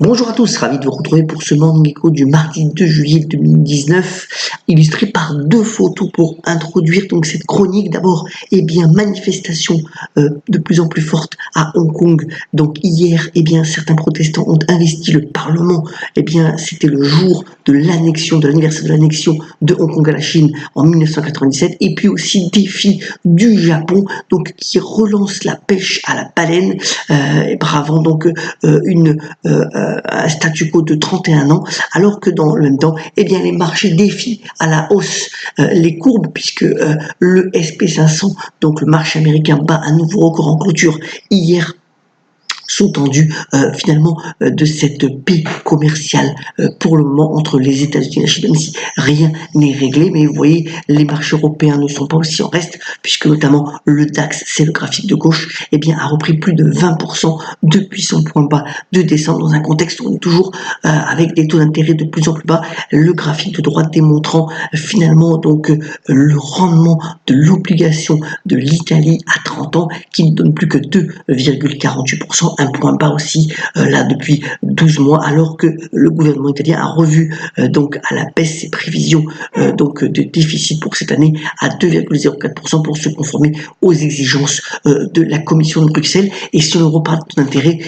Bonjour à tous, ravi de vous retrouver pour ce Morning Echo du mardi 2 juillet 2019, illustré par deux photos pour introduire donc cette chronique. D'abord, manifestation de plus en plus forte à Hong Kong. Donc hier, certains protestants ont investi le Parlement. C'était le jour de l'annexion, de l'anniversaire de l'annexion de Hong Kong à la Chine en 1997. Et puis aussi défi du Japon, donc qui relance la pêche à la baleine, bravant donc un statu quo de 31 ans, alors que dans le même temps, les marchés défient à la hausse les courbes, puisque le SP500, donc le marché américain, bat un nouveau record en clôture hier, sous-tendu de cette paix commerciale pour le moment entre les États-Unis et la Chine, même si rien n'est réglé. Mais vous voyez, les marchés européens ne sont pas aussi en reste, puisque notamment le DAX, c'est le graphique de gauche, a repris plus de 20% depuis son point bas de décembre, dans un contexte où on est toujours avec des taux d'intérêt de plus en plus bas. Le graphique de droite démontrant le rendement de l'obligation de l'Italie à 30 ans qui ne donne plus que 2,48%, un point bas aussi là depuis 12 mois, alors que le gouvernement italien a revu à la baisse ses prévisions de déficit pour cette année à 2,04% pour se conformer aux exigences de la Commission de Bruxelles. Et si on reparle de d'intérêt,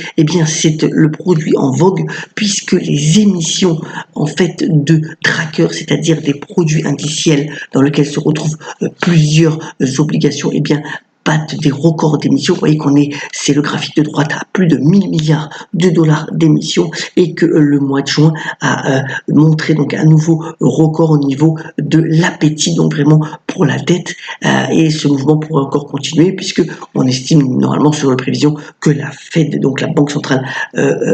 c'est le produit en vogue, puisque les émissions en fait de trackers, c'est-à-dire des produits indiciels dans lesquels se retrouvent plusieurs obligations, battent des records d'émissions. Vous voyez c'est le graphique de droite, à plus de 1000 milliards de dollars d'émissions, et que le mois de juin a montré donc un nouveau record au niveau de l'appétit, donc vraiment pour la dette, et ce mouvement pourrait encore continuer, puisque on estime normalement selon les prévisions que la Fed, donc la Banque centrale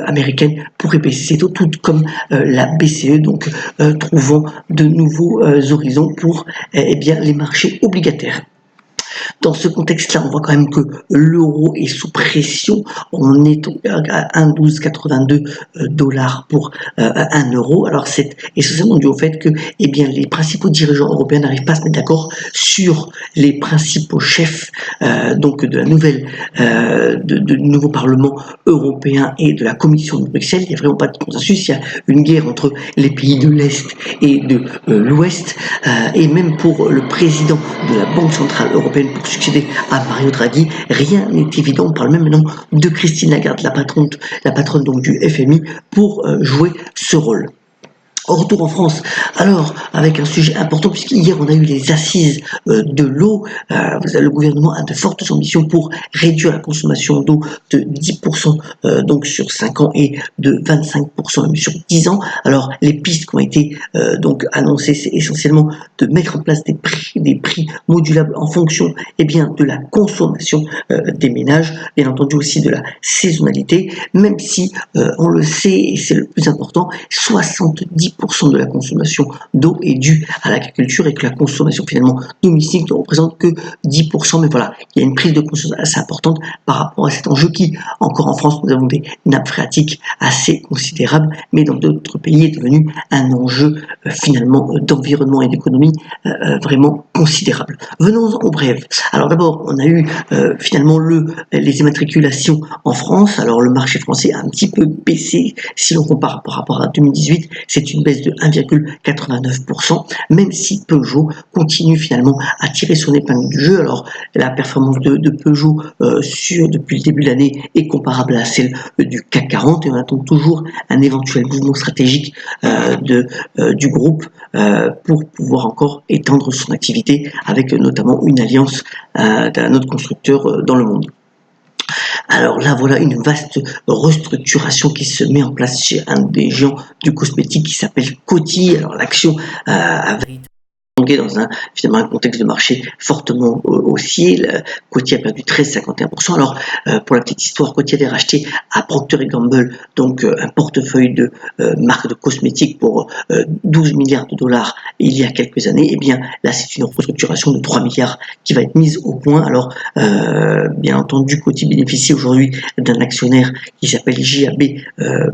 américaine, pourrait baisser ses taux, tout comme la BCE, donc trouvant de nouveaux horizons pour les marchés obligataires. Dans ce contexte-là, on voit quand même que l'euro est sous pression. On est à 1,1282 dollars pour 1 euro. Alors c'est essentiellement dû au fait que les principaux dirigeants européens n'arrivent pas à se mettre d'accord sur les principaux chefs de la nouvelle du nouveau Parlement européen et de la Commission de Bruxelles. Il n'y a vraiment pas de consensus. Il y a une guerre entre les pays de l'Est et de l'Ouest, et même pour le président de la Banque centrale européenne pour succéder à Mario Draghi, rien n'est évident. On parle même maintenant de Christine Lagarde, la patronne donc du FMI, pour jouer ce rôle. Retour en France, alors avec un sujet important, puisqu'hier on a eu les assises de l'eau. Le gouvernement a de fortes ambitions pour réduire la consommation d'eau de 10% sur 5 ans, et de 25% même sur 10 ans. Alors les pistes qui ont été annoncées, c'est essentiellement de mettre en place des prix modulables en fonction de la consommation des ménages, bien entendu aussi de la saisonnalité, même si on le sait, et c'est le plus important, 70% de la consommation d'eau est due à l'agriculture, et que la consommation finalement domestique ne représente que 10%. Mais voilà, il y a une prise de conscience assez importante par rapport à cet enjeu qui, encore en France, nous avons des nappes phréatiques assez considérables, mais dans d'autres pays est devenu un enjeu d'environnement et d'économie vraiment considérable. Venons-en au bref. Alors d'abord, on a eu les immatriculations en France. Alors le marché français a un petit peu baissé si l'on compare par rapport à 2018. C'est une baisse de 1,89%, même si Peugeot continue à tirer son épingle du jeu. Alors la performance de Peugeot depuis le début de l'année est comparable à celle du CAC 40, et on attend toujours un éventuel mouvement stratégique du groupe pour pouvoir encore étendre son activité, avec notamment une alliance d'un autre constructeur dans le monde. Alors là, voilà une vaste restructuration qui se met en place chez un des géants du cosmétique qui s'appelle Coty. Alors l'action a dans un contexte de marché fortement haussier. Coty a perdu 13,51%. Alors pour la petite histoire, Coty avait racheté à Procter & Gamble un portefeuille de marques de cosmétiques pour 12 milliards de dollars il y a quelques années. Et bien là, c'est une restructuration de 3 milliards qui va être mise au point. Alors bien entendu, Coty bénéficie aujourd'hui d'un actionnaire qui s'appelle JAB,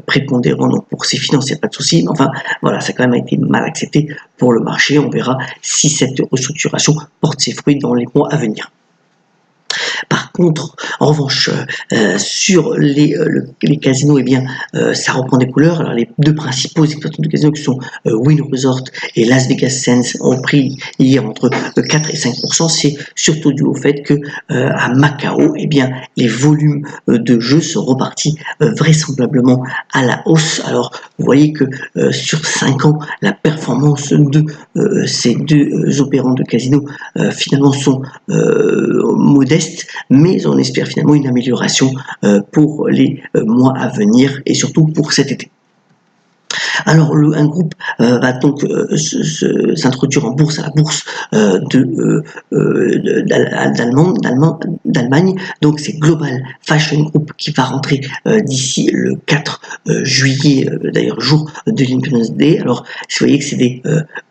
prépondérant donc pour ses finances, il n'y a pas de souci. Mais enfin voilà, ça a quand même été mal accepté pour le marché. On verra si cette restructuration porte ses fruits dans les mois à venir. Par contre, en revanche, sur les casinos, eh bien, ça reprend des couleurs. Alors, les deux principaux exploitants de casinos qui sont Wynn Resort et Las Vegas Sands ont pris hier entre 4 et 5%. C'est surtout dû au fait que à Macao, eh bien, les volumes de jeux sont repartis vraisemblablement à la hausse. Alors, vous voyez que sur 5 ans, la performance de ces deux opérants de casino finalement sont modestes, mais on espère finalement une amélioration pour les mois à venir et surtout pour cet été. Alors, un groupe va donc s'introduire en bourse, à la bourse d'Allemagne. Donc, c'est Global Fashion Group qui va rentrer d'ici le 4 juillet, d'ailleurs, jour de l'Independence Day. Alors, vous voyez que c'est des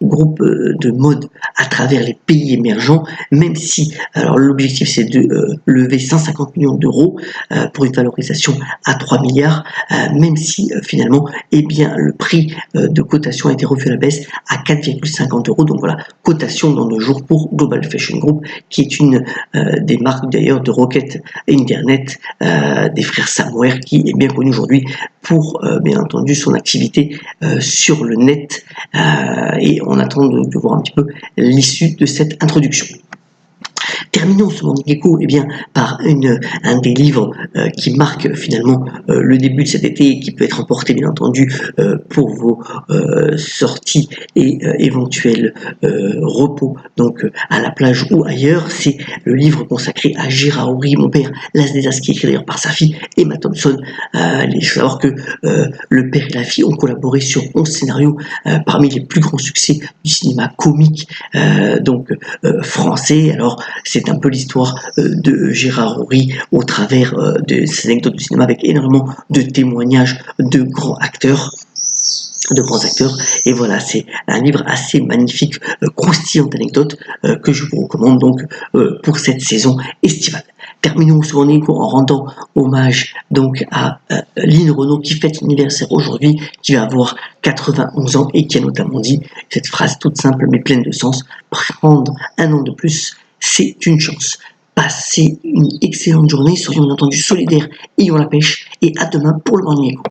groupes de mode à travers les pays émergents, même si, alors, l'objectif, c'est de lever 150 millions d'euros pour une valorisation à 3 milliards, même si, finalement, eh bien, le prix de cotation a été revu à la baisse à 4,50 euros. Donc voilà, cotation dans 2 jours pour Global Fashion Group, qui est une des marques d'ailleurs de Rocket Internet des frères Samware, qui est bien connu aujourd'hui pour bien entendu son activité sur le net. Et on attend de voir un petit peu l'issue de cette introduction. Terminons ce Morning Echo par un des livres qui marque finalement le début de cet été et qui peut être emporté bien entendu pour vos sorties et éventuels repos donc à la plage ou ailleurs. C'est le livre consacré à Gérard Houry, mon père, l'as des as, qui est écrit d'ailleurs par sa fille Emma Thompson. Il faut savoir que le père et la fille ont collaboré sur 11 scénarios parmi les plus grands succès du cinéma comique français. Alors c'est un peu l'histoire de Gérard Houry au travers de ces anecdotes du cinéma avec énormément de témoignages de grands acteurs. Et voilà, c'est un livre assez magnifique, croustillant d'anecdotes que je vous recommande donc pour cette saison estivale. Terminons ce Morning Echo en rendant hommage donc à Lynn Renaud qui fête l'anniversaire aujourd'hui, qui va avoir 91 ans et qui a notamment dit cette phrase toute simple mais pleine de sens: prendre un an de plus, c'est une chance. Passez une excellente journée, soyons bien entendu solidaires, ayons la pêche et à demain pour le Morning Echo.